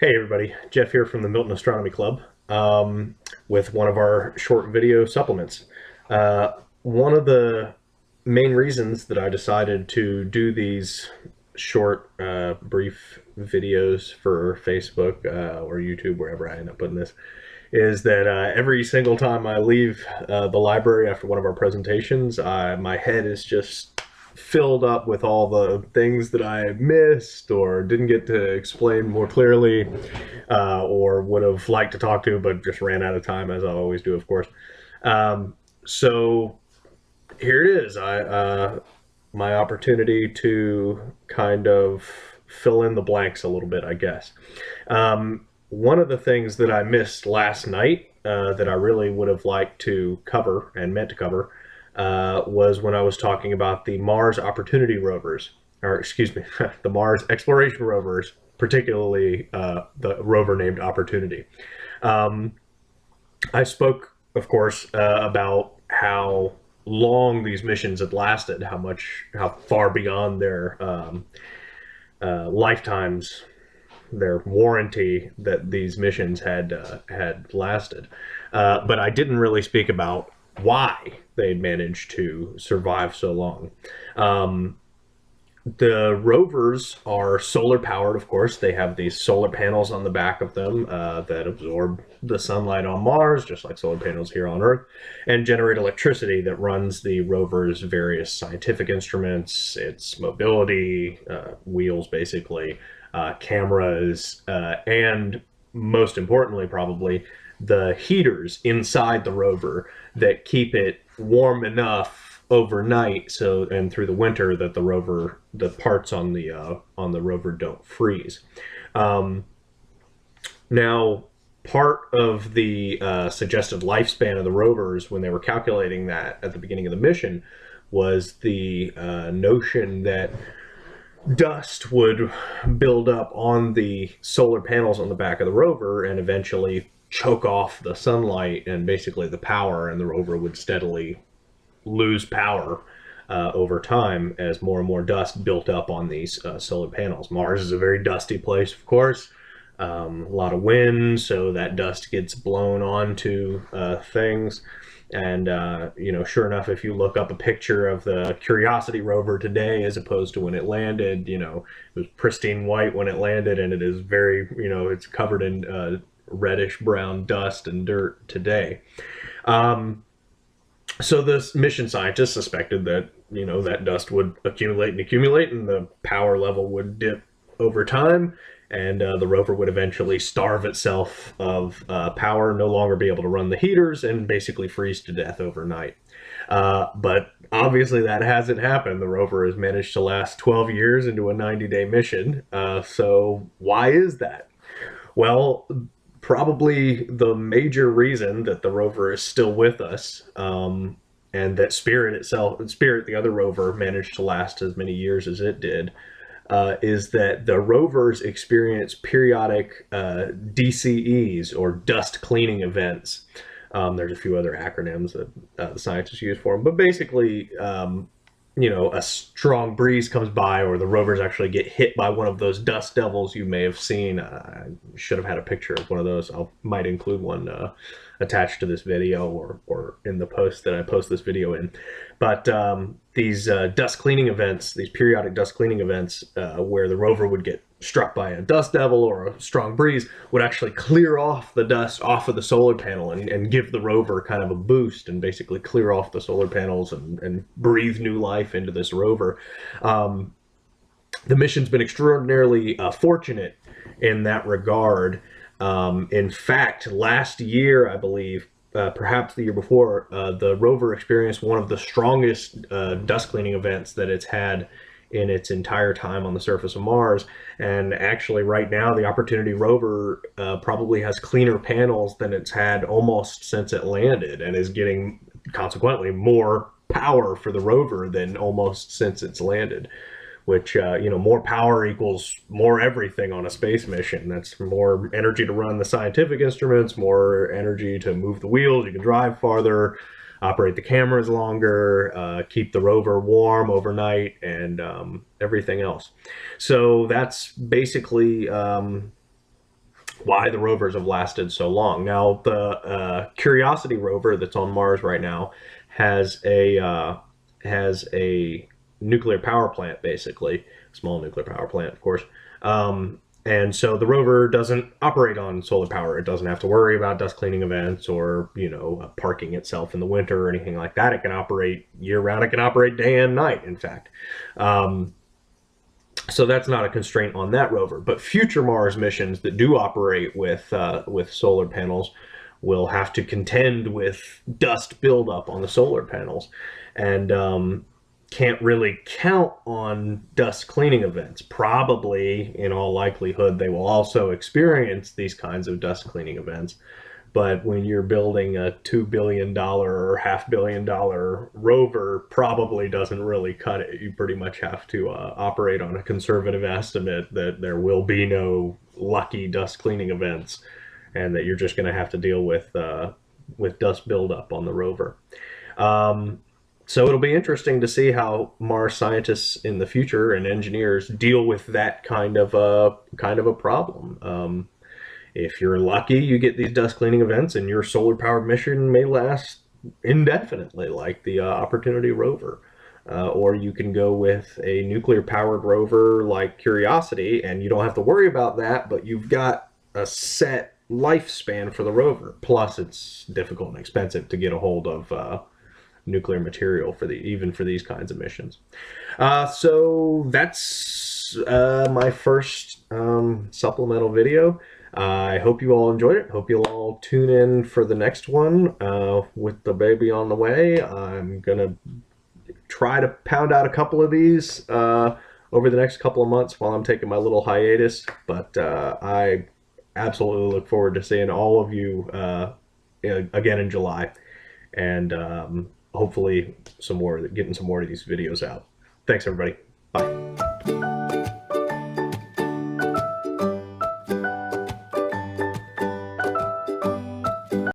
Hey everybody, Jeff here from the Milton Astronomy Club with one of our short video supplements. One of the main reasons that I decided to do these short, brief videos for Facebook or YouTube, wherever I end up putting this, is that every single time I leave the library after one of our presentations, my head is just filled up with all the things that I missed or didn't get to explain more clearly, or would have liked to talk to, but just ran out of time, as I always do, of course. So here it is. My opportunity to kind of fill in the blanks a little bit, I guess. One of the things that I missed last night that I really would have liked to cover and meant to cover was when I was talking about the Mars Opportunity rovers, or excuse me, the Mars Exploration rovers, particularly the rover named Opportunity. I spoke, of course, about how long these missions had lasted, how far beyond their lifetimes, their warranty that these missions had lasted. But I didn't really speak about why they managed to survive so long. The rovers are solar powered, of course. They have these solar panels on the back of them that absorb the sunlight on Mars, just like solar panels here on Earth, and generate electricity that runs the rover's various scientific instruments, its mobility, wheels basically, cameras, and most importantly, probably, the heaters inside the rover that keep it warm enough overnight, so and through the winter, that the parts on the rover don't freeze. Now, part of the suggested lifespan of the rovers, when they were calculating that at the beginning of the mission, was the notion that dust would build up on the solar panels on the back of the rover and eventually choke off the sunlight and basically the power, and the rover would steadily lose power over time as more and more dust built up on these solar panels. Mars is a very dusty place, of course. A lot of wind, so that dust gets blown onto things. And, sure enough, if you look up a picture of the Curiosity rover today as opposed to when it landed, it was pristine white when it landed, and it is very, it's covered in reddish brown dust and dirt today. So this mission scientists suspected that, that dust would accumulate and accumulate, and the power level would dip over time, and the rover would eventually starve itself of power, no longer be able to run the heaters, and basically freeze to death overnight. But obviously that hasn't happened. The rover has managed to last 12 years into a 90-day mission. So why is that? Well, probably the major reason that the rover is still with us, and that Spirit, the other rover, managed to last as many years as it did, is that the rovers experience periodic DCEs, or dust cleaning events. There's a few other acronyms that the scientists use for them, but basically, a strong breeze comes by, or the rovers actually get hit by one of those dust devils you may have seen. I should have had a picture of one of those. I might include one attached to this video or in the post that I post this video in. But these dust cleaning events, these periodic dust cleaning events, where the rover would get struck by a dust devil or a strong breeze, would actually clear off the dust off of the solar panel and give the rover kind of a boost, and basically clear off the solar panels and breathe new life into this rover. The mission's been extraordinarily fortunate in that regard. In fact, last year, I believe, perhaps the year before, the rover experienced one of the strongest dust cleaning events that it's had in its entire time on the surface of Mars. And actually right now, the Opportunity rover probably has cleaner panels than it's had almost since it landed, and is getting, consequently, more power for the rover than almost since it's landed. Which, more power equals more everything on a space mission. That's more energy to run the scientific instruments, more energy to move the wheels, you can drive farther, operate the cameras longer, keep the rover warm overnight, and everything else. So that's basically why the rovers have lasted so long. Now, the Curiosity rover that's on Mars right now has a nuclear power plant, basically, small nuclear power plant, of course. And so the rover doesn't operate on solar power. It doesn't have to worry about dust cleaning events or, parking itself in the winter or anything like that. It can operate year round. It can operate day and night, in fact. So that's not a constraint on that rover. But future Mars missions that do operate with solar panels will have to contend with dust buildup on the solar panels, and can't really count on dust cleaning events. Probably, in all likelihood, they will also experience these kinds of dust cleaning events. But when you're building a $2 billion or $500 million rover, probably doesn't really cut it. You pretty much have to operate on a conservative estimate that there will be no lucky dust cleaning events, and that you're just going to have to deal with dust buildup on the rover. So it'll be interesting to see how Mars scientists in the future and engineers deal with that kind of a problem. If you're lucky, you get these dust cleaning events, and your solar-powered mission may last indefinitely, like the Opportunity rover. Or you can go with a nuclear-powered rover like Curiosity, and you don't have to worry about that, but you've got a set lifespan for the rover. Plus, it's difficult and expensive to get a hold of nuclear material even for these kinds of missions. So that's my first supplemental video. I hope you all enjoyed it. Hope you'll all tune in for the next one with the baby on the way. I'm gonna try to pound out a couple of these over the next couple of months while I'm taking my little hiatus, but I absolutely look forward to seeing all of you again in July, and hopefully getting some more of these videos out. Thanks, everybody. Bye.